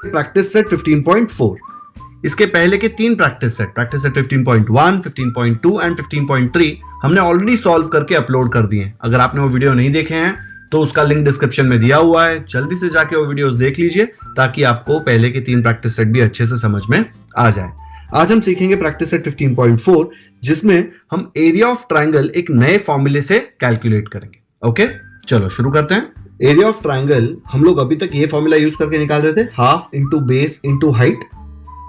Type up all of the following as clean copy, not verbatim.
Practice set 15.4। इसके पहले के तीन प्रैक्टिस सेट 15.1, 15.2 एंड 15.3 हमने ऑलरेडी सॉल्व करके अपलोड कर दिए। अगर आपने वो वीडियो नहीं देखे हैं तो उसका लिंक डिस्क्रिप्शन में दिया हुआ है, जल्दी से जाके वो वीडियोस देख लीजिए ताकि आपको पहले के तीन प्रैक्टिस सेट भी अच्छे से समझ में आ जाए। आज हम सीखेंगे प्रैक्टिस सेट 15.4, जिसमें हम एरिया ऑफ ट्राइंगल एक नए फॉर्मूले से कैलकुलेट करेंगे। ओके, चलो शुरू करते हैं। एरिया ऑफ ट्राइंगल हम लोग अभी तक ये फॉर्मूला यूज करके निकाल रहे थे, half into base into height.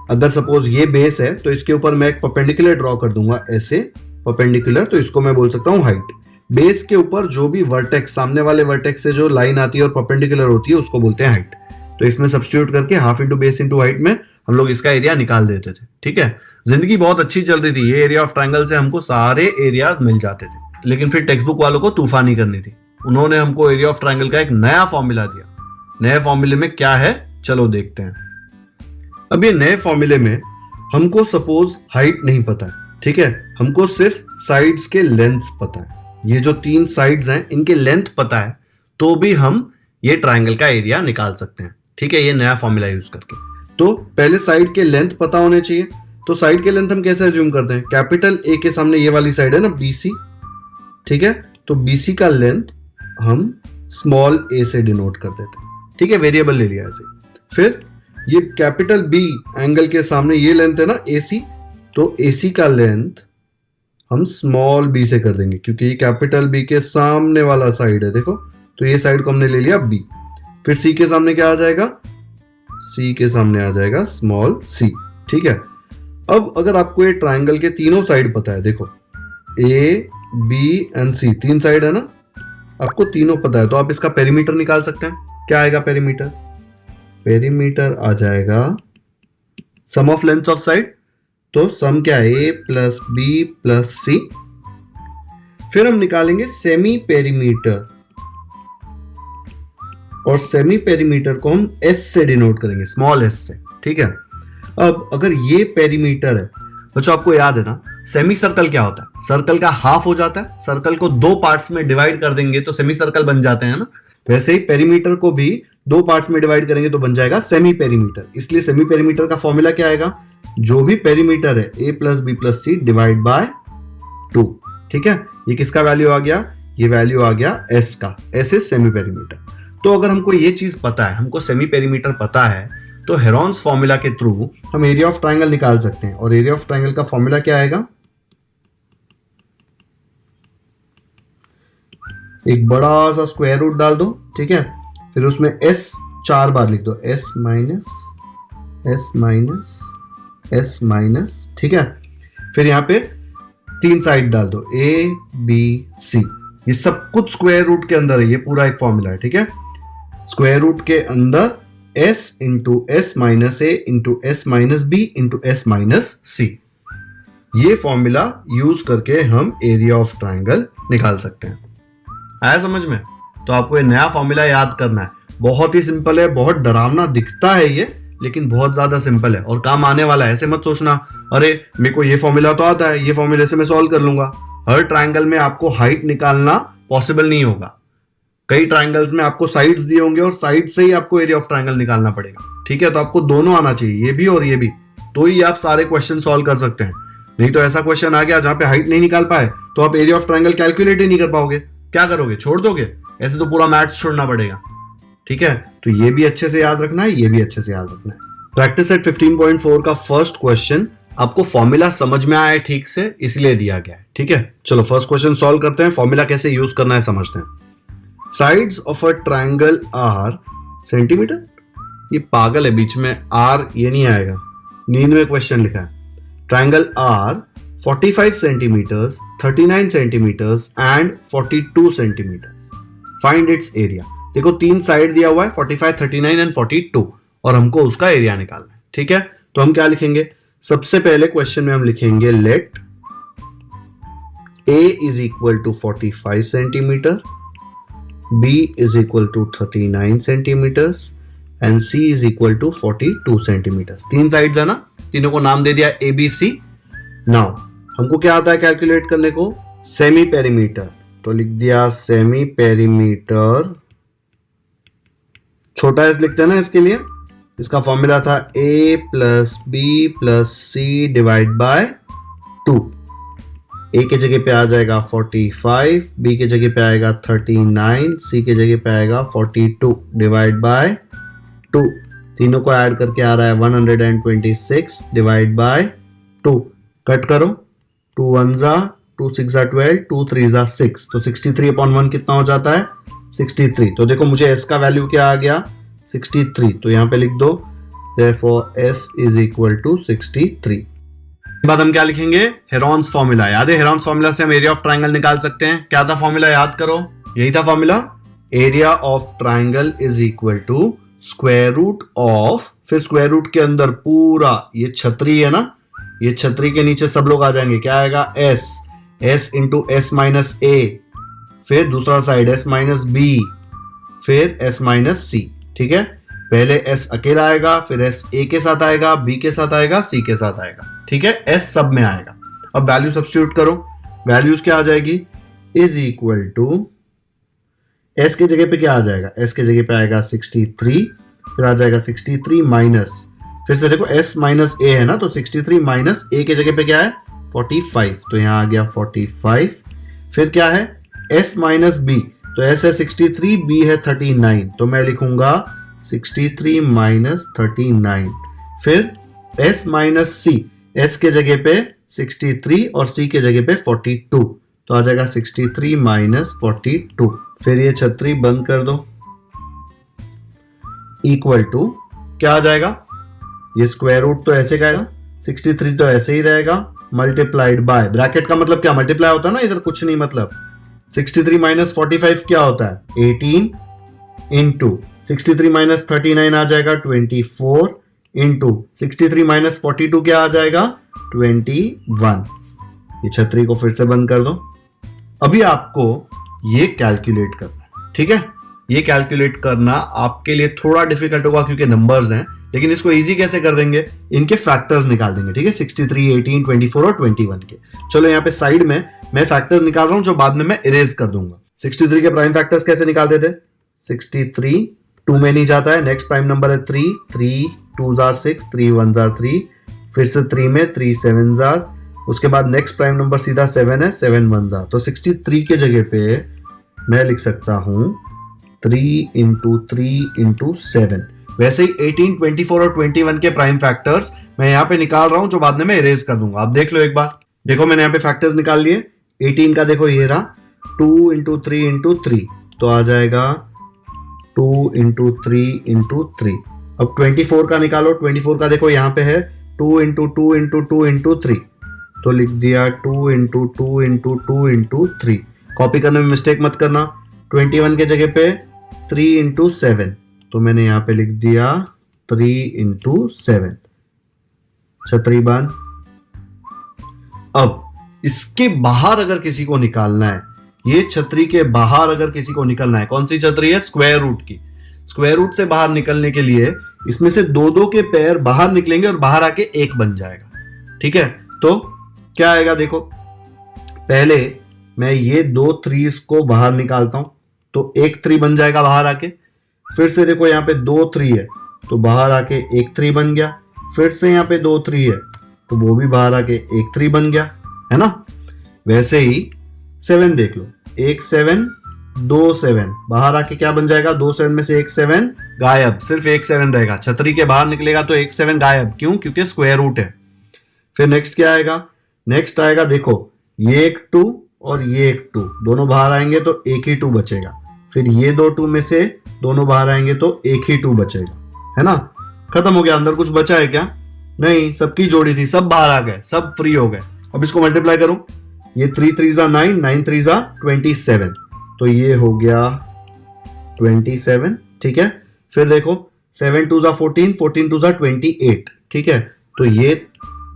अगर सपोज ये बेस है तो इसके ऊपर मैं एक परपेंडिकुलर ड्रॉ कर दूंगा, ऐसे परपेंडिकुलर, तो इसको मैं बोल सकता हूं हाइट। बेस के ऊपर जो भी वर्टेक्स, सामने वाले वर्टेक्स से जो लाइन आती है और परपेंडिकुलर होती है, उसको बोलते हैं हाइट। तो इसमें सब्स्टिट्यूट करके half into base into height में हम लोग इसका एरिया निकाल देते थे। ठीक है, जिंदगी बहुत अच्छी चल रही थी, ये एरिया ऑफ ट्राइंगल से हमको सारे एरियाज मिल जाते थे। लेकिन फिर टेक्स्ट बुक वालों को तूफानी करनी थी, उन्होंने हमको एरिया ऑफ ट्राइंगल का एक नया फॉर्मूला दिया। नए फॉर्मूले में क्या है, चलो देखते हैं। अब ये नए फॉर्मूले में हमको सपोज हाइट नहीं पता है, ठीक है, हमको सिर्फ साइड्स के लेंथ पता है। ये जो तीन साइड्स हैं इनके लेंथ पता है तो भी हम ये ट्राइंगल का एरिया निकाल सकते हैं। ठीक है, ये नया फॉर्मूला यूज करके। तो पहले साइड के लेंथ पता होने चाहिए। तो साइड के लेंथ हम कैसे अज्यूम करते हैं, कैपिटल ए के सामने ये वाली साइड है ना, बीसी। ठीक है, तो बीसी का लेंथ हम स्मॉल ए से डिनोट कर देते हैं। ठीक है, वेरिएबल ले लिया ऐसे। फिर ये कैपिटल बी एंगल के सामने ये लेंथ है ना एसी, तो एसी का लेंथ हम स्मॉल बी से कर देंगे क्योंकि ये कैपिटल बी के सामने वाला साइड है। देखो, तो ये साइड को हमने ले लिया बी। फिर सी के सामने क्या आ जाएगा, सी के सामने आ जाएगा स्मॉल सी। ठीक है, अब अगर आपको ये ट्राइंगल के तीनों साइड पता है, देखो ए बी एंड सी, तीन साइड है ना, आपको तीनों पता है, तो आप इसका पेरीमीटर निकाल सकते हैं। क्या आएगा पेरीमीटर, पेरीमीटर आ जाएगा सम ऑफ लेंथ ऑफ साइड। तो सम क्या है, ए प्लस बी प्लस सी। फिर हम निकालेंगे सेमी पेरीमीटर, और सेमी पेरीमीटर को हम एस से डिनोट करेंगे, स्मॉल एस से। ठीक है, अब अगर ये पेरीमीटर है, बच्चों आपको याद है ना, सेमी सर्कल क्या होता है, सर्कल का हाफ हो जाता है, सर्कल को दो पार्ट्स में डिवाइड कर देंगे तो सेमी सर्कल बन जाते हैं ना। वैसे ही पेरीमीटर को भी दो पार्ट्स में डिवाइड करेंगे तो बन जाएगा सेमी पेरीमीटर। इसलिए सेमी पेरीमीटर का फॉर्मूला क्या आएगा, जो भी पेरीमीटर है A plus B plus C divide by 2। ठीक है, ये किसका वैल्यू आ गया, ये वैल्यू आ गया एस का। S is semi perimeter. तो अगर हमको ये चीज पता है, हमको सेमी पेरीमीटर पता है, तो हेरॉन्स फॉर्मूला के थ्रू हम एरिया ऑफ ट्राइंगल निकाल सकते हैं। और एरिया ऑफ ट्राइंगल का फॉर्मूला क्या आएगा, एक बड़ा सा स्क्वायर रूट डाल दो। ठीक है, फिर उसमें एस 4 बार लिख दो, S minus S minus S minus. ठीक है, फिर यहां पे तीन साइड डाल दो, ए बी सी। ये सब कुछ स्क्वायर रूट के अंदर है, ये पूरा एक फॉर्मूला है। ठीक है, स्क्वायर रूट के अंदर S into S minus A into S minus B into S minus C. ये फॉर्मूला यूज करके हम एरिया ऑफ ट्राइंगल निकाल सकते हैं। आया समझ में? तो आपको ये नया फॉर्मूला याद करना है। बहुत ही सिंपल है, बहुत डरावना दिखता है ये, लेकिन बहुत ज्यादा सिंपल है और काम आने वाला है। ऐसे मत सोचना अरे मेरे को ये फॉर्मूला तो आता है, ये फॉर्मूले से मैं सॉल्व कर लूंगा। हर ट्राइंगल में आपको हाइट निकालना पॉसिबल नहीं होगा। कई ट्राइंगल्स में आपको साइड्स दिए होंगे और साइड से ही आपको एरिया ऑफ ट्राइंगल निकालना पड़ेगा। ठीक है, तो आपको दोनों आना चाहिए, ये भी और ये भी, तो ही आप सारे क्वेश्चन सॉल्व कर सकते हैं। नहीं तो ऐसा क्वेश्चन आ गया जहां पे हाइट नहीं निकाल पाए तो आप एरिया ऑफ ट्राइंगल कैलकुलेट ही नहीं कर पाओगे। क्या करोगे, छोड़ दोगे? ऐसे तो पूरा मैथ्स छोड़ना पड़ेगा। ठीक है, तो ये भी अच्छे से याद रखना है, ये भी अच्छे से याद रखना है। प्रैक्टिस सेट 15.4 का फर्स्ट क्वेश्चन आपको फॉर्मूला समझ में आया ठीक से, इसलिए दिया गया है। ठीक है, चलो फर्स्ट क्वेश्चन सॉल्व करते हैं। फॉर्मूला कैसे यूज करना है समझते हैं। Sides of a triangle R centimetre, ये पागल है, बीच में आर ये नहीं आएगा, नींद में क्वेश्चन लिखा है। Triangle are 45 centimetres, 39 centimetres and 42 centimetres. Find its area. देखो तीन साइड दिया हुआ है, 45, 39 एंड 42, और हमको उसका एरिया निकालना है। ठीक है, तो हम क्या लिखेंगे, सबसे पहले क्वेश्चन में हम लिखेंगे let A is equal to 45 centimetre, B is equal to 39 centimetres and C is equal to 42 centimetres. तीन साइड्स है ना, तीनों को नाम दे दिया ए बी सी। नाउ हमको क्या आता है कैलकुलेट करने को, सेमी पेरीमीटर, तो लिख दिया सेमी पेरीमीटर, छोटा एस लिखते हैं ना इसके लिए, इसका फॉर्मूला था a plus B plus C divide by 2। a के जगह पे आ जाएगा 45, b के जगह पे आएगा 39, c के जगह पे आएगा 42 डिवाइड बाय 2। तीनों को ऐड करके आ रहा है 126 डिवाइड बाय 2। कट करो, 2 1 जा, 2 6 जा 12, 2 3 जा 6, तो 63/1 कितना हो जाता है 63। तो देखो मुझे s का वैल्यू क्या आ गया 63, तो यहां पे लिख दो therefore s is equal to 63। बाद हम क्या लिखेंगे, हेरॉन्स फॉर्मूला। याद है हेरॉन्स फॉर्मूला से हम एरिया ऑफ ट्राइंगल निकाल सकते हैं। क्या था फॉर्मूला, याद करो, यही था formula, area of triangle is equal to square root of, फिर स्क्वायर रूट के अंदर पूरा ये छतरी है ना, ये छतरी के नीचे सब लोग आ जाएंगे, क्या आएगा s इंटू s माइनस ए, फिर दूसरा साइड s माइनस बी, फिर s माइनस सी। ठीक है, पहले s अकेला आएगा, फिर s a के साथ आएगा, b के साथ आएगा, c के साथ आएगा। ठीक है, s सब में आएगा। अब वैल्यू सब्स्टिट्यूट करो, वैल्यूज क्या आ जाएगी, इज इक्वल टू s के जगह पे क्या आ जाएगा, s के जगह पे आएगा 63, फिर आ जाएगा 63 माइनस, फिर से देखो s माइनस a है ना, तो 63 माइनस a के जगह पे क्या है 45, तो यहां आ गया 45। फिर क्या है s माइनस b, तो s है 63, b है 39, तो मैं लिखूंगा 63 माइनस 39। फिर s माइनस c, s के जगह पे 63 और c के जगह पे 42, तो आ जाएगा 63 माइनस 42। फिर ये छतरी बंद कर दो, इक्वल टू क्या आ जाएगा, ये स्क्वायर रूट तो ऐसे का है, 63 तो ऐसे ही रहेगा, मल्टीप्लाइड बाय, ब्रैकेट का मतलब क्या मल्टीप्लाई होता है ना, इधर कुछ नहीं, मतलब 63 माइनस 45 क्या होता है 18 इंटू 63 माइनस 39 आ जाएगा 24 इंटू 63 माइनस 42 क्या आ जाएगा 21। ये छतरी को फिर से बंद कर दो। अभी आपको ये कैलकुलेट करना है। ठीक है, ये कैलकुलेट करना आपके लिए थोड़ा डिफिकल्ट होगा क्योंकि नंबर्स हैं, लेकिन इसको इजी कैसे कर देंगे, इनके फैक्टर्स निकाल देंगे। ठीक है, 63, 18, 24 और 21 के। चलो यहाँ पे साइड में मैं फैक्टर्स निकाल रहा हूं जो बाद में मैं इरेज कर दूंगा। 63 के प्राइम फैक्टर्स कैसे निकालते थे, 63 2 में नहीं जाता है, नेक्स्ट प्राइम नंबर है 3, 3 2 जार 6, 3 1 जार 3, फिर से 3 में 3 7 जार, उसके बाद नेक्स्ट प्राइम नंबर सीधा 7 है, 7 1 जार, तो 63 के जगह पे मैं लिख सकता हूं 3 इंटू 3 इंटू 7। वैसे ही 18, 24 और 21 के प्राइम फैक्टर्स मैं यहाँ पे निकाल रहा हूं जो बाद में मैं इरेज कर दूंगा। आप देख लो एक बार, देखो मैंने यहाँ पे फैक्टर्स निकाल लिए। 18 का देखो ये रहा 2 इंटू 3 इंटू 3, तो आ जाएगा 2 इंटू 3 इंटू 3। अब 24 का निकालो, 24 का देखो यहाँ पे है 2 इंटू 2 इंटू 2 इंटू 3, तो लिख दिया 2 इंटू 2 इंटू 2 इंटू 3। कॉपी करने में मिस्टेक मत करना, 21 के जगह पे 3 इंटू 7, तो मैंने यहाँ पे लिख दिया 3 इंटू 7। छतरी बांध। अब इसके बाहर अगर किसी को निकालना है, ये छतरी के बाहर अगर किसी को निकलना है, कौन सी छतरी है, स्क्वायर रूट की। स्क्वायर रूट से बाहर निकलने के लिए इसमें से दो दो के पैर बाहर निकलेंगे और बाहर आके एक बन जाएगा। ठीक है, तो क्या आएगा देखो, पहले मैं ये 2 3s को बाहर निकालता हूं, तो एक 3 बन जाएगा बाहर आके। फिर से देखो यहाँ पे 2 3 है, तो बाहर आके एक 3 बन गया। फिर से यहाँ पे 2 3 है, तो वो भी बाहर आके एक 3 बन गया, है ना। वैसे ही 7 देख लो, एक 7 2 7, बाहर आके क्या बन जाएगा, 2 7 में से एक 7 गायब, सिर्फ एक 7 रहेगा। छतरी के बाहर निकलेगा तो एक 7 गायब, क्यों, क्योंकि स्क्वायर रूट है। फिर नेक्स्ट क्या आएगा, नेक्स्ट आएगा देखो ये एक 2 और ये एक 2, दोनों बाहर आएंगे तो एक ही 2 बचेगा। फिर ये 2 2 में से दोनों बाहर आएंगे तो एक ही 2 बचेगा, है ना। खत्म हो गया, अंदर कुछ बचा है क्या, नहीं, सबकी जोड़ी थी, सब बाहर आ गए, सब फ्री हो गए। अब इसको मल्टीप्लाई करो, ये 3 3 9, 9 3 27, तो ये हो गया 27। ठीक है, फिर देखो 7 2 14, 14 2 28। ठीक है, तो ये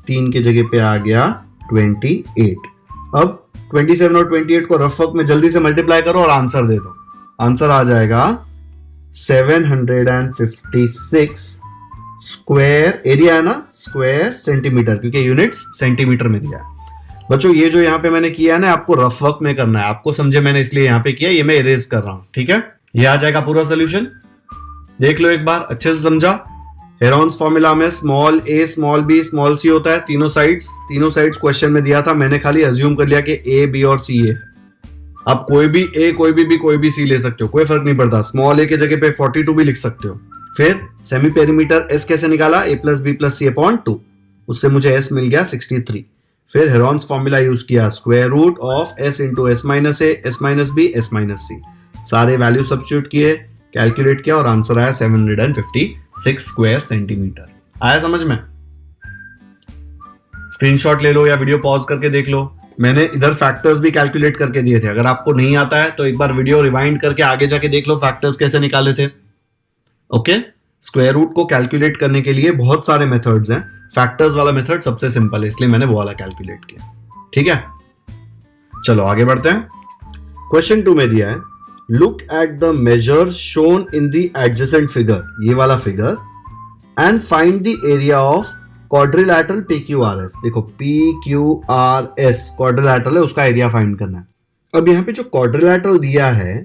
3 के जगह पे आ गया 28। अब 27 और 28 को रफ वर्क में जल्दी से मल्टीप्लाई करो और आंसर दे दो। आंसर आ जाएगा 756 स्क्वायर, एरिया है ना, स्क्वायर सेंटीमीटर, क्योंकि यूनिट्स सेंटीमीटर में दिया है। बच्चों ये जो यहाँ पे मैंने किया है ना, आपको रफ वर्क में करना है, आपको समझे मैंने इसलिए यहाँ पे किया, ये मैं इरेज कर रहा हूं। ठीक है, ये आ जाएगा पूरा सोल्यूशन, देख लो एक बार अच्छे से समझा। हेरॉन्स फॉर्मूला में स्मॉल ए स्मॉल बी स्मॉल सी होता है, तीनों साइड्स क्वेश्चन में दिया था, मैंने खाली अज्यूम कर लिया कि ए बी और सी है। आप कोई भी ए कोई भी बी कोई भी सी ले सकते हो, कोई फर्क नहीं पड़ता। स्मॉल ए के जगह पे 42 भी लिख सकते हो। फिर सेमी पेरीमीटर एस कैसे निकाला, A plus B plus C upon 2, उससे मुझे एस मिल गया 63। फिर हेरॉन्स फॉर्मूला यूज किया, square root of S into S minus A S minus B S minus C, सारे वैल्यू सब्स्टिट्यूट किए, कैलकुलेट किया और आंसर आया 756 स्क्वायर सेंटीमीटर। आया समझ में? स्क्रीनशॉट ले लो या वीडियो पॉज करके देख लो, मैंने इधर फैक्टर्स भी कैलकुलेट करके दिए थे। अगर आपको नहीं आता है तो एक बार वीडियो रिवाइंड करके आगे जाके देख लो फैक्टर्स कैसे निकाले थे। ओके, स्क्वायर रूट को कैलकुलेट करने के लिए बहुत सारे मेथड्स हैं, फैक्टर्स वाला मेथड सबसे सिंपल है, इसलिए मैंने वो वाला कैलकुलेट किया। ठीक है, चलो आगे बढ़ते हैं। क्वेश्चन 2 में दिया है, look at the measures shown in the adjacent figure, ये वाला figure, and find the area of quadrilateral PQRS। देखो PQRS क्वाड्रिलैटरल है, उसका एरिया फाइंड करना है। अब यहाँ पे जो क्वाड्रिलैटरल दिया है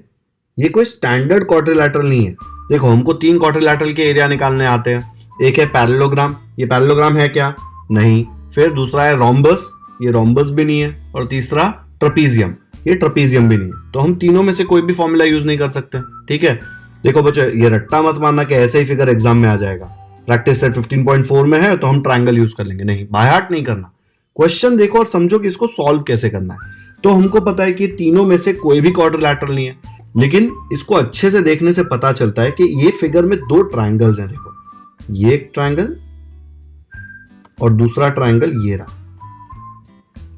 ये कोई स्टैंडर्ड क्वाड्रिलैटरल नहीं है। देखो हमको 3 क्वाड्रिलैटरल के एरिया निकालने आते हैं, एक है पैरेललोग्राम, ये पैरेललोग्राम है क्या? नहीं। फिर दूसरा है रोम्बस, ये रोम्बस भी नहीं है। और तीसरा ट्रपीजियम, ये ट्रपीजियम भी नहीं है। तो हम तीनों में से कोई भी फॉर्मूला यूज नहीं कर सकते। ठीक है, देखो बच्चों ये रट्टा मत मानना कि ऐसे ही फिगर एग्जाम में आ जाएगा। प्रैक्टिस सेट 15.4 में है तो हम ट्रायंगल यूज कर लेंगे, नहीं, बाय हार्ट नहीं करना। क्वेश्चन देखो और समझो कि इसको सॉल्व कैसे करना है। तो हमको पता है कि तीनों में से कोई भी क्वाड्रिलैटरल नहीं है, लेकिन इसको अच्छे से देखने से पता चलता है कि ये फिगर में 2 ट्रायंगल्स हैं। देखो ये एक ट्रायंगल और दूसरा ट्रायंगल ये रहा।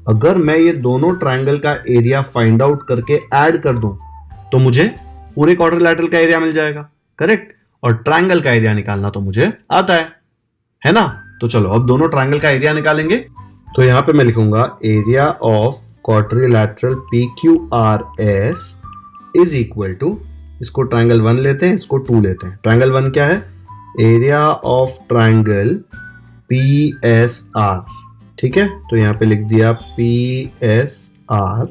अगर मैं ये दोनों ट्रायंगल का एरिया फाइंड आउट करके ऐड कर दूं तो मुझे पूरे क्वाड्रिलैटरल का एरिया मिल जाएगा, करेक्ट। और ट्रायंगल का एरिया निकालना तो मुझे आता है ना। तो चलो अब दोनों ट्रायंगल का एरिया निकालेंगे। तो यहां पे मैं लिखूंगा area of quadrilateral PQRS is equal to, इसको ट्रायंगल 1 लेते हैं, इसको 2 लेते हैं। ट्रायंगल 1 क्या है? Area of triangle PSR। ठीक है, तो यहां पे लिख दिया PSR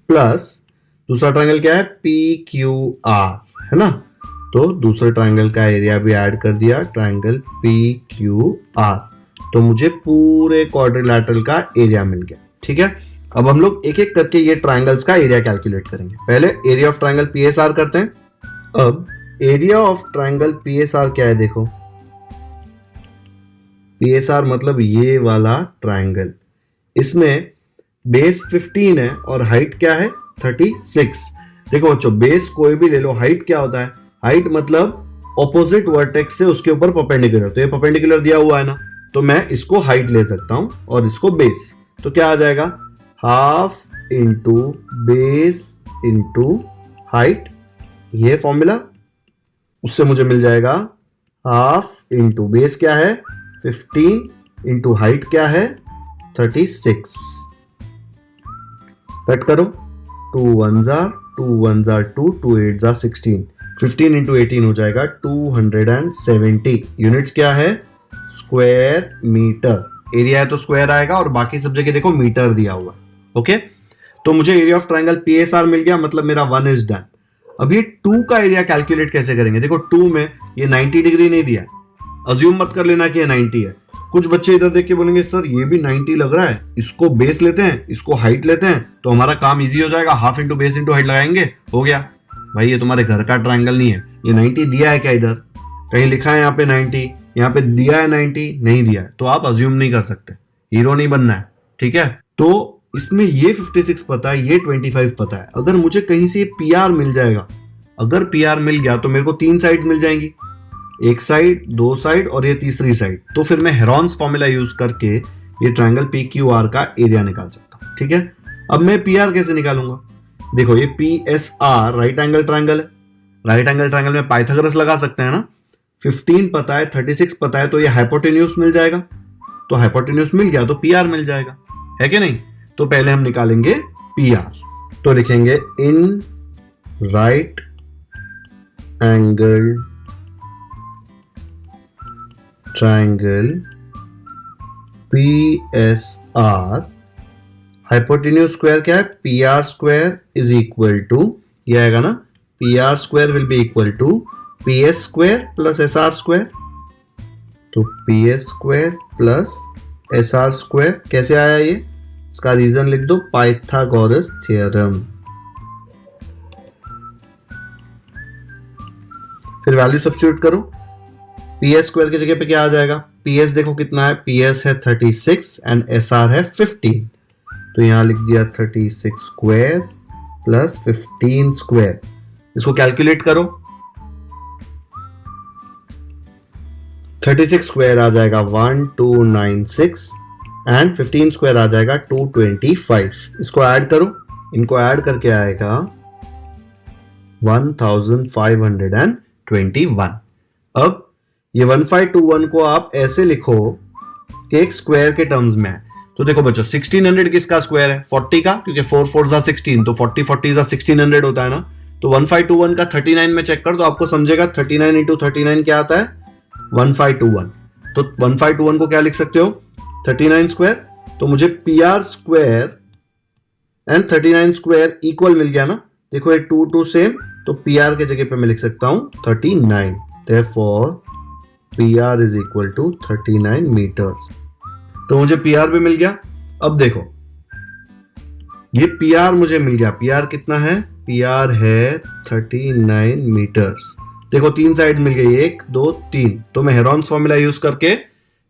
प्लस दूसरा ट्रायंगल क्या है? PQR, है ना। तो दूसरे ट्रायंगल का एरिया भी ऐड कर दिया, ट्रायंगल PQR। तो मुझे पूरे क्वाड्रिलैटरल का एरिया मिल गया। ठीक है, अब हम लोग एक एक करके ये ट्रायंगल्स का एरिया कैलकुलेट करेंगे। पहले एरिया ऑफ ट्रायंगल PSR करते हैं। अब एरिया ऑफ ट्रायंगल PSR क्या है? देखो PSR मतलब ये वाला ट्रायंगल, इसमें बेस 15 है और हाइट क्या है? 36। देखो बच्चों बेस कोई भी ले लो, हाइट क्या होता है? हाइट मतलब ऑपोजिट वर्टेक्स से उसके ऊपर परपेंडिकुलर। तो ये परपेंडिकुलर दिया हुआ है ना, तो मैं इसको हाइट ले सकता हूं और इसको बेस। तो क्या आ जाएगा? Half into base into height, ये फॉर्मूला। उससे मुझे मिल जाएगा हाफ इंटू बेस क्या है? 15 इंटू हाइट क्या है? 36। कट करो, 2 1 जार 2 1 जार 2 2 8 जार 16। 15 इंटू 18 हो जाएगा 270। यूनिट्स क्या है? Square metre. एरिया है तो स्क्वायर आएगा और बाकी सब जगह देखो मीटर दिया हुआ। ओके, तो मुझे एरिया ऑफ ट्रायंगल PSR मिल गया, मतलब मेरा 1 इज डन। अब ये 2 का एरिया कैलकुलेट कैसे करेंगे? देखो 2 में ये 90 डिग्री नहीं दिया, अज्यूम मत कर लेना कि ये 90 है। कुछ बच्चे इधर देख के बोलेंगे सर ये भी 90 लग रहा है, इसको बेस लेते हैं, इसको हाइट लेते हैं तो हमारा काम इजी हो जाएगा। Half into base into height लगाएंगे, हो गया। भाई ये तुम्हारे घर का ट्रायंगल नहीं है, ये 90 दिया है क्या? इधर कहीं लिखा है यहाँ पे 90, यहाँ पे दिया है 90 नहीं दिया है, तो आप अज्यूम नहीं कर सकते, हीरो नहीं बनना है। ठीक है, तो इसमें ये 56 पता है, ये 25 पता है। अगर मुझे कहीं से PR मिल जाएगा, अगर PR मिल गया तो मेरे को 3 साइड मिल जाएंगी, एक साइड 2 साइड और ये तीसरी साइड। तो फिर मैं हेरॉन्स फॉर्मूला यूज करके ये ट्रायंगल PQR का एरिया निकाल सकता हूं। ठीक है, अब मैं PR कैसे निकालूंगा? देखो ये PSR राइट एंगल ट्रायंगल है, राइट एंगल ट्रायंगल में पाइथागोरस लगा सकते हैं ना। 15 पता है, 36 पता है, तो ये हाइपोटेन्यूज मिल जाएगा। तो हाइपोटेन्यूज मिल गया तो PR मिल जाएगा, है कि नहीं? तो पहले हम निकालेंगे PR। तो लिखेंगे in right angle triangle PSR, hypotenuse square क्या है? PR square is equal to, ये आएगा ना, PR square will be equal to PS square plus SR square. तो P S square plus S R square कैसे आया ये, इसका रीजन लिख दो, पाइथागोरस थ्योरम। फिर वैल्यू सब्स्टिट्यूट करो, पी एस स्क्वायर की जगह पे क्या आ जाएगा, पी एस देखो कितना है, पी एस है 36 एंड एस आर है 15, तो यहां लिख दिया 36 स्क्वायर प्लस 15 स्क्वायर। इसको कैलकुलेट करो, 36 स्क्वायर आ जाएगा 1296 एंड 15 स्क्वायर आ जाएगा 225। इसको ऐड करो, इनको ऐड करके आएगा 1521। अब ये 1521 को आप ऐसे लिखो कि एक स्क्वायर के टर्म्स में है। तो देखो बच्चों 1600 किसका स्क्वायर है, 40 का, क्योंकि 4 4 जा 16, तो 40 40 जा 1600 होता है ना। तो 1521 का 39 में चेक कर तो आपको समझेगा 39 इंटू 39 क्या आता है, 1521। तो 1521 को क्या लिख सकते हो, 39 स्क्वायर। तो मुझे P R square and 39 square equal मिल गया ना, देखो ये 2 2 सेम, तो पी आर के जगह पे मैं लिख सकता हूं 39। Therefore P R is equal to 39 metres. तो मुझे पी आर भी मिल गया। अब देखो ये पी आर मुझे मिल गया, पी आर कितना है, पी आर है 39 मीटर्स। देखो तीन साइड मिल गई, 1 2 3, तो मैं हेरॉन्स फॉर्मूला यूज करके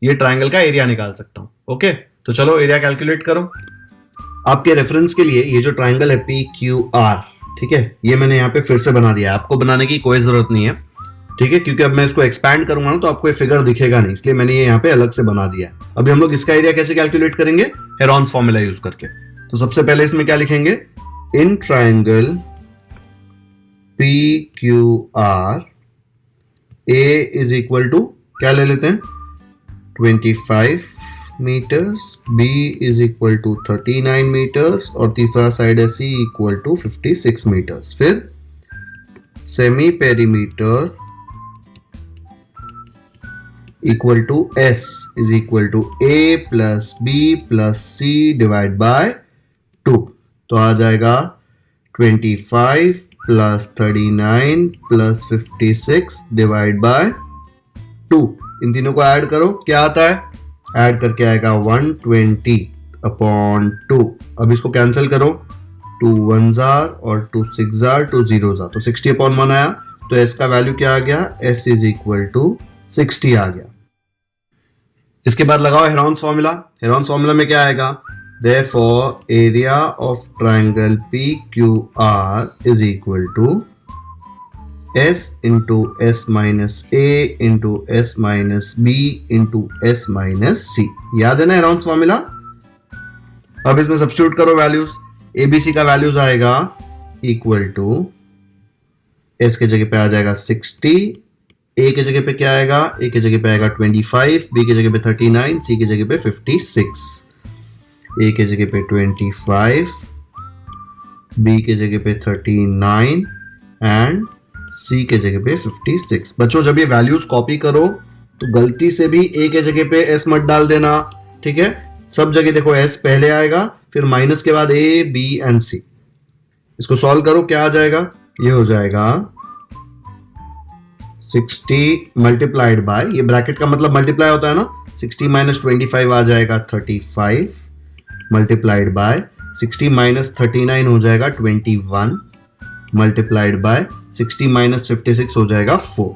ये ट्रायंगल का एरिया निकाल सकता हूं। ओके, तो चलो एरिया कैलकुलेट करो। आपके रेफरेंस के लिए ये जो ट्रायंगल है पी क्यू आर, ठीक है, ये मैंने यहाँ पे फिर से बना दिया, आपको बनाने की कोई जरूरत नहीं है, ठीक है, क्योंकि अब मैं इसको एक्सपैंड करूंगा ना तो आपको ये फिगर दिखेगा नहीं, इसलिए मैंने ये यहाँ पे अलग से बना दिया है। अभी हम लोग इसका एरिया कैसे कैलकुलेट करेंगे, हेरॉन्स फॉर्मूला यूज करके। तो सबसे पहले इसमें क्या लिखेंगे, in triangle P Q R A is equal to क्या ले लेते हैं 25 metres, B is equal to 39 metres और तीसरा साइड है सी इक्वल टू 56 मीटर्स। फिर semi perimeter equal to S is equal to A plus B plus C divide by 2, तो आ जाएगा 25 प्लस 39 प्लस 56 डिवाइड बाय 2। इन तीनों को ऐड करो, क्या आता है, ऐड करके आएगा 120/2। अब इसको कैंसिल करो, 2 1 जार और 2 6 जार, 2 0 जार, तो 60/1 आया। तो एस का वैल्यू क्या आ गया, एस इज इक्वल टू 60 आ गया। इसके बाद लगाओ हेरॉन्स फॉर्मूला। हेरॉन्स फॉर्मूला में क्या आएगा, therefore area of triangle PQR is equal to S into S minus A into S minus B into S minus C। याद है ना हेरॉन्स फॉर्मूला। अब इसमें सब्स्टिट्यूट करो वैल्यूज, ABC का वैल्यूज आएगा इक्वल टू S के जगह पे आ जाएगा 60, A के जगह पे क्या आएगा, A के जगह पे आएगा 25, B के जगह पे 39, C के जगह पे 56। A के जगह पे 25, B के जगह पे 39 एंड C के जगह पे 56। बच्चों जब ये वैल्यूज कॉपी करो तो गलती से भी A के जगह पे S मत डाल देना, ठीक है, सब जगह देखो S पहले आएगा, फिर माइनस के बाद A B एंड C। इसको सॉल्व करो, क्या आ जाएगा, ये हो जाएगा 60 मल्टीप्लाइड बाय, ये ब्रैकेट का मतलब मल्टीप्लाई होता है ना, 60 माइनस 25 आ जाएगा 35 मल्टीप्लाइड बाय 60 माइनस 39 हो जाएगा 21 मल्टीप्लाइड बाय 60 माइनस 56 हो जाएगा 4।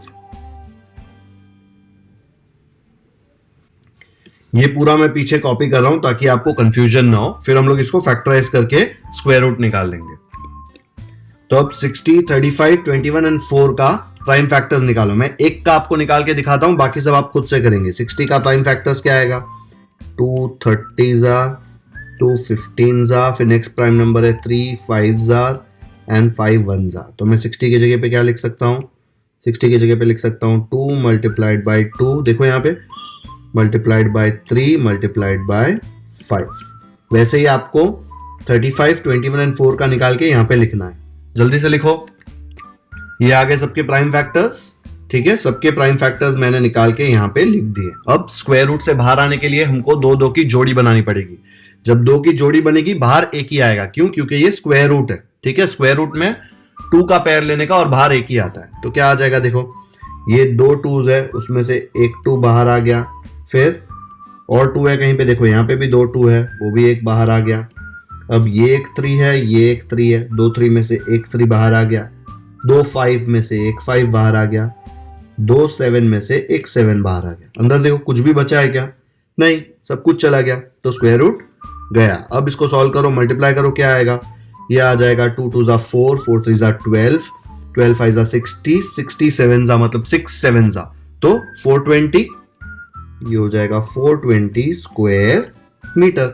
ये पूरा मैं पीछे कॉपी कर रहा हूं ताकि आपको कंफ्यूजन ना हो, फिर हम लोग इसको फैक्टराइज करके स्क्वायर रूट निकाल लेंगे। तो अब 60, 35, 21 एंड 4 का प्राइम फैक्टर्स निकालो। मैं एक का आपको निकाल के दिखाता हूं, बाकी सब आप खुद से करेंगे। 60 का प्राइम फैक्टर्स क्या आएगा, 2 30 जा, 2 15 जा, फिर नेक्स्ट प्राइम नंबर है 3 5 जार एंड 5 1 जार। तो मैं 60 की जगह पे क्या लिख सकता हूँ, 60 की जगह पे लिख सकता हूँ 2 मल्टीप्लाइड बाई 2, देखो यहाँ पे मल्टीप्लाइड बाय 3 मल्टीप्लाइड बाय 5। वैसे ही आपको 35, 21 एंड 4 का निकाल के यहाँ पे लिखना है। जल्दी से लिखो, ये आगे सबके प्राइम फैक्टर्स, ठीक है, सबके प्राइम फैक्टर्स मैंने निकाल के यहाँ पे लिख दिए। अब स्क्वायर रूट से बाहर आने के लिए हमको 2 2 की जोड़ी बनानी पड़ेगी। जब 2 की जोड़ी बनेगी बाहर एक ही आएगा, क्यों, क्योंकि ये स्क्वायर रूट है, ठीक है। स्क्वायर रूट में 2 का पेयर लेने का और बाहर एक ही आता है। तो क्या आ जाएगा, देखो ये 2 2s है, उसमें से एक 2 बाहर आ गया, फिर और 2 है कहीं पे, देखो यहाँ पे भी 2 2 है, वो भी एक बाहर आ गया। अब ये एक 3 है, ये एक 3 है, 2 3 में से एक 3 बाहर आ गया, 2 5 में से एक 5 बाहर आ गया, 2 7 में से एक 7 बाहर आ गया। अंदर देखो कुछ भी बचा है क्या? नहीं, सब कुछ चला गया, तो स्क्वायर रूट गया। अब इसको सॉल्व करो, मल्टीप्लाई करो, क्या आएगा? ये आ जाएगा 2 2 जा 4, 4 3 जा 12, 12 5 जा 60, 67 जा मतलब 6 7 जा तो 420, ये हो जाएगा 420 स्क्वायर मीटर।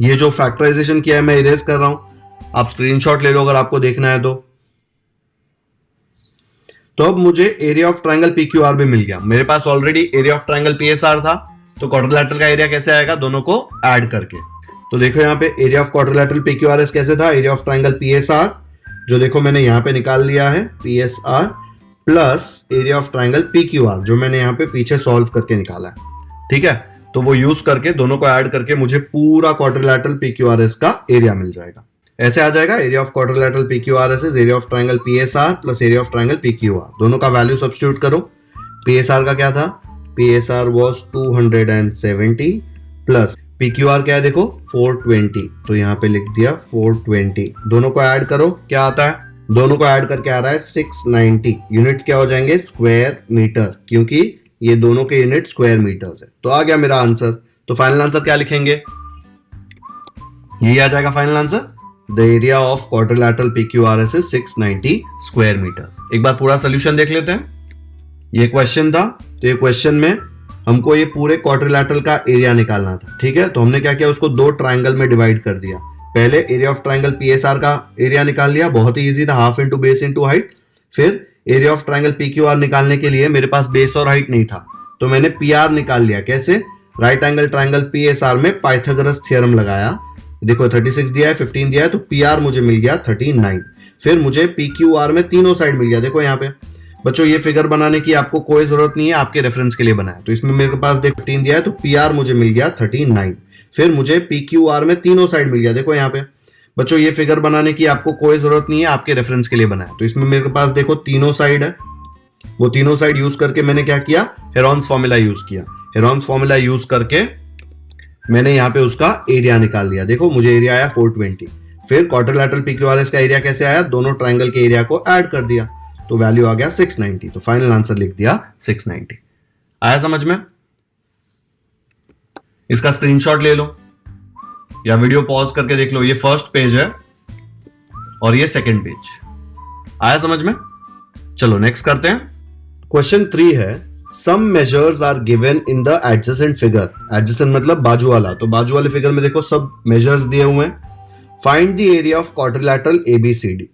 ये जो फैक्टराइजेशन किया है मैं इरेज कर रहा हूं, आप स्क्रीनशॉट ले लो अगर आपको देखना है तो अब मुझे एरिया ऑफ ट्रायंगल PQR भी मिल गया। मेरे पास already area of triangle PSR था, तो क्वाड्रिलैटरल का एरिया कैसे आएगा? दोनों को ऐड करके। तो देखो यहाँ पे एरिया ऑफ क्वाड्रिलैटरल PQRS कैसे था? एरिया ऑफ ट्रायंगल PSR, जो देखो मैंने यहाँ पे निकाल लिया है PSR plus area of triangle PQR, जो मैंने यहाँ पे पीछे सॉल्व करके निकाला है। ठीक है, तो वो यूज करके दोनों को ऐड करके मुझे पूरा क्वाड्रिलैटरल PQRS का एरिया मिल जाएगा। ऐसे आ जाएगा area of quadrilateral PQRS is area of triangle PSR plus area of triangle PQR। दोनों का वैल्यू सब्स्टिट्यूट करो। PSR का क्या था? PSR वाज 270 प्लस PQR क्या है देखो 420, तो यहाँ पे लिख दिया 420। दोनों को ऐड करो, क्या आता है? दोनों को ऐड करके आ रहा है 690। यूनिट क्या हो जाएंगे? स्क्वायर मीटर, क्योंकि ये दोनों के यूनिट स्क्वायर मीटर्स है। तो आ गया मेरा आंसर। तो फाइनल आंसर क्या लिखेंगे? ये आ जाएगा final answer. The area of quadrilateral PQRS is 690 square metres. एक बार पूरा सोल्यूशन देख लेते हैं। ये क्वेश्चन था, तो ये क्वेश्चन में हमको ये पूरे क्वाड्रिलैटरल का एरिया निकालना था। ठीक है, तो हमने क्या किया? उसको 2 ट्रायंगल में डिवाइड कर दिया। पहले एरिया ऑफ ट्रायंगल PSR का एरिया निकाल लिया, बहुत ही इजी था, half into base into height. फिर एरिया ऑफ ट्रायंगल PQR निकालने के लिए मेरे पास बेस और हाइट नहीं था, तो मैंने PR निकाल लिया। कैसे? राइट एंगल ट्रायंगल PSR में पाइथागोरस थ्योरम लगाया। देखो 36 दिया है, 15 दिया है, तो PR मुझे मिल गया 39। फिर मुझे PQR में तीनों साइड मिल गया। देखो यहाँ पे बच्चों, ये फिगर बनाने की आपको कोई जरूरत नहीं है, आपके रेफरेंस के लिए बनाया। तो इसमें मेरे पास देखो 15 दिया है, तो PR मुझे मिल गया 39। फिर मुझे PQR में तीनों साइड मिल गया। देखो यहाँ पे बच्चों, ये फिगर बनाने की आपको कोई जरूरत नहीं है, आपके रेफरेंस के लिए बनाया। तो इसमें मेरे पास देखो तीनों साइड है, वो तीनों साइड यूज करके मैंने क्या किया? हेरॉन्स फॉर्मूला यूज किया। हेरॉन्स फॉर्मूला यूज करके मैंने यहाँ पे उसका एरिया निकाल लिया। देखो मुझे एरिया आया 420। फिर क्वाड्रिलैटरल PQRS का एरिया कैसे आया? दोनों ट्रायंगल के एरिया को ऐड कर दिया, तो वैल्यू आ गया 690। तो फाइनल आंसर लिख दिया 690। आया समझ में? इसका स्क्रीनशॉट ले लो या वीडियो पॉज करके देख लो। ये फर्स्ट पेज है और ये सेकंड पेज। आया समझ में? चलो नेक्स्ट करते हैं। क्वेश्चन 3 है, some measures are given in the adjacent figure. Adjacent मतलब बाजू वाला, तो बाजू वाले फिगर में देखो सब मेजर्स दिए हुए हैं। Find the area of quadrilateral ABCD।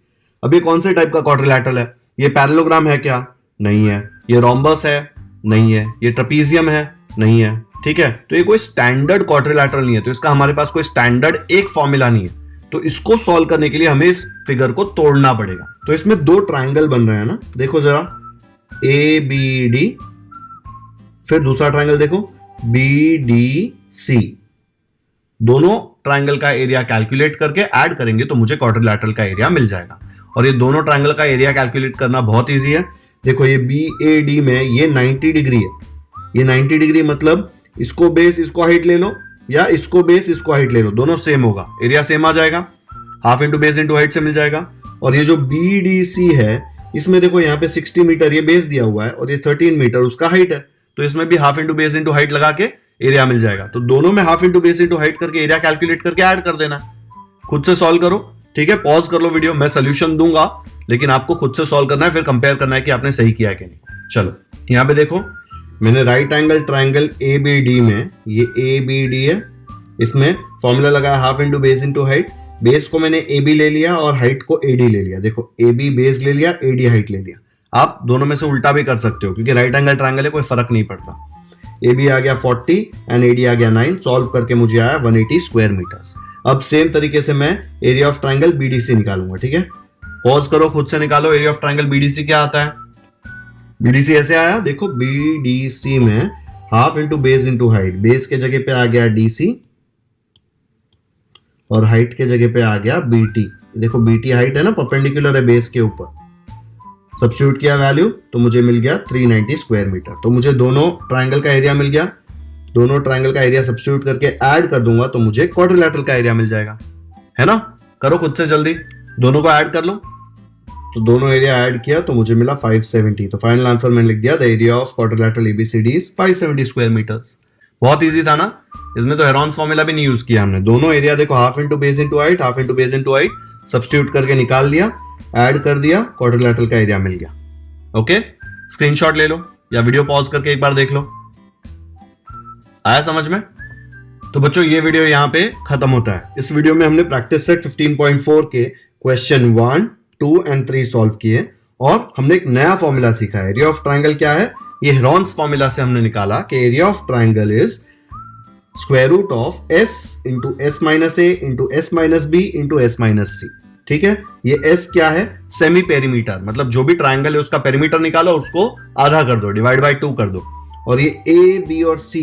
अब ये कौन से टाइप का क्वाड्रिलैटरल है? ये पैरेललोग्राम है क्या? नहीं है। ये रोम्बस है? नहीं है। ये ट्रेपीजियम है? नहीं है। ठीक है, तो ये कोई स्टैंडर्ड क्वाड्रिलैटरल नहीं है, तो इसका हमारे पास कोई स्टैंडर्ड एक फॉर्मूला नहीं है। तो इसको सॉल्व करने के लिए हमें इस फिगर को तोड़ना पड़ेगा। तो इसमें 2 ट्रायंगल बन रहे हैं ना, देखो जरा ABD, फिर दूसरा ट्रायंगल देखो BDC। दोनों ट्रायंगल का एरिया कैलकुलेट करके ऐड करेंगे तो मुझे क्वाड्रिलैटरल का एरिया मिल जाएगा। और ये दोनों ट्रायंगल का एरिया कैलकुलेट करना बहुत इजी है। देखो ये BAD में ये 90 डिग्री है। ये 90 डिग्री मतलब इसको बेस इसको हाइट ले लो, या इसको बेस इसको हाइट ले लो, दोनों सेम होगा, एरिया सेम आ जाएगा, half into base into height से मिल जाएगा। और ये जो BDC है, इसमें देखो यहाँ पे 60 मीटर ये बेस दिया हुआ है और ये 13 मीटर उसका हाइट है, तो इसमें भी half into base into height लगा के एरिया मिल जाएगा। तो दोनों में half into base into height करके एरिया कैलकुलेट करके ऐड कर देना। खुद से सॉल्व करो, ठीक है, पॉज कर लो वीडियो, मैं सोल्यूशन दूंगा, लेकिन आपको खुद से सॉल्व करना है, फिर कंपेयर करना है कि आपने सही किया है कि नहीं। चलो यहाँ पे देखो, मैंने राइट एंगल ट्रायंगल ABD में, ये ABD है, इसमें फॉर्मूला लगाया half into base into height. Base को मैंने AB ले लिया और हाइट को AD ले लिया। देखो AB बेस ले लिया, AD हाइट ले लिया। आप दोनों में से उल्टा भी कर सकते हो, क्योंकि राइट एंगल ट्रायंगल है, कोई फर्क नहीं पड़ता। AB आ गया 40 एंड AD आ गया 9। सॉल्व करके मुझे आया 180 स्क्वायर मीटर्स। अब सेम तरीके से मैं एरिया ऑफ ट्रायंगल BDC निकालूंगा। ठीक है, पॉज करो, खुद से निकालो एरिया ऑफ ट्रायंगल BDC क्या आता है। BDC ऐसे आया, देखो BDC में half into base into height. Base के जगह पे आ गया DC और हाइट के जगह पे आ गया BT। देखो BT हाइट है ना, परपेंडिकुलर है बेस के ऊपर। सब्स्टिट्यूट किया वैल्यू तो मुझे मिल गया 390 स्क्वायर मीटर। तो मुझे दोनों ट्राइंगल का एरिया मिल गया, दोनों ट्राइंगल का एरिया सब्स्टिट्यूट करके ऐड कर दूंगा तो मुझे क्वाड्रिलेटरल का एरिया मिल जाएगा, है ना। करो खुद से जल्दी, दोनों को ऐड कर लो। तो दोनों एरिया ऐड किया तो मुझे मिला 570। तो फाइनल आंसर मैंने लिख दिया the area of quadrilateral ABCD is 570 square metres. बहुत इजी था ना, इसमें तो हेरॉन्स फॉर्मूला भी नहीं यूज किया हमने। दोनों एरिया देखो half into base into height, half into base into height, substitute करके निकाल लिया, ऐड कर दिया, क्वाड्रिलेटरल का एरिया मिल गया। ओके, स्क्रीनशॉट ले लो या वीडियो पॉज करके एक बार देख लो। आया समझ में? तो बच्चों ये वीडियो यहां पे खत्म होता है। इस वीडियो में हमने प्रैक्टिस सेट 15.4 के क्वेश्चन 1, 2 एंड 3 सॉल्व किए और हमने एक नया फॉर्मूला सीखा है। एरिया ऑफ ट्राइंगल क्या है? ये हेरॉन्स फॉर्मूला से हमने निकाला कि area of triangle is square root of S into S minus A into S minus B into S minus C. ठीक है, ये एस क्या है? सेमी पेरीमीटर, मतलब जो भी ट्राइंगल है उसका पेरीमीटर निकालो, उसको आधा कर दो, डिवाइड बाय 2 कर दो। और ये ए, बी और सी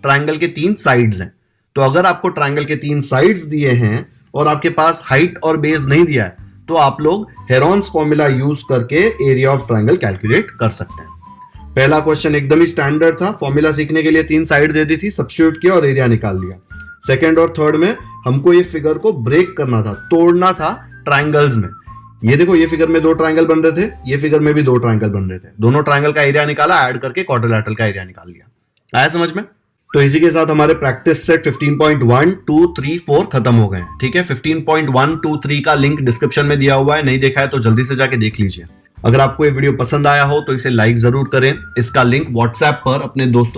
ट्राइंगल के 3 साइड्स हैं। तो अगर आपको ट्राइंगल के 3 साइड्स दिए हैं और आपके पास हाइट और बेस नहीं दिया है तो आप लोग हेरॉन्स फॉर्मूला यूज करके एरिया ऑफ ट्राइंगल कैलकुलेट कर सकते हैं। पहला क्वेश्चन एकदम ही स्टैंडर्ड था, फॉर्मूला सीखने के लिए 3 साइड दे दी थी, सब्स्टिट्यूट किया और एरिया निकाल लिया। सेकंड और थर्ड में हमको ये फिगर को ब्रेक करना था, तोड़ना था ट्राइंगल्स में। ये देखो, ये फिगर में 2 ट्राइंगल बन रहे थे, ये फिगर में भी 2 ट्राइंगल बन रहे थे। दोनों ट्राइंगल का एरिया निकाला, ऐड करके क्वाड्रिलेटरल का एरिया निकाल लिया। आया समझ में? तो इसी के साथ हमारे प्रैक्टिस सेट 15.1, 2, 3, 4 खत्म हो गए हैं। ठीक है, 15.1, 2, 3 का लिंक डिस्क्रिप्शन में दिया हुआ है, नहीं देखा है तो जल्दी से जाके देख लीजिए। अगर आपको ये वीडियो पसंद आया हो तो इसे लाइक जरूर करें। इसका लिंक व्हाट्सएप पर अपने दोस्तों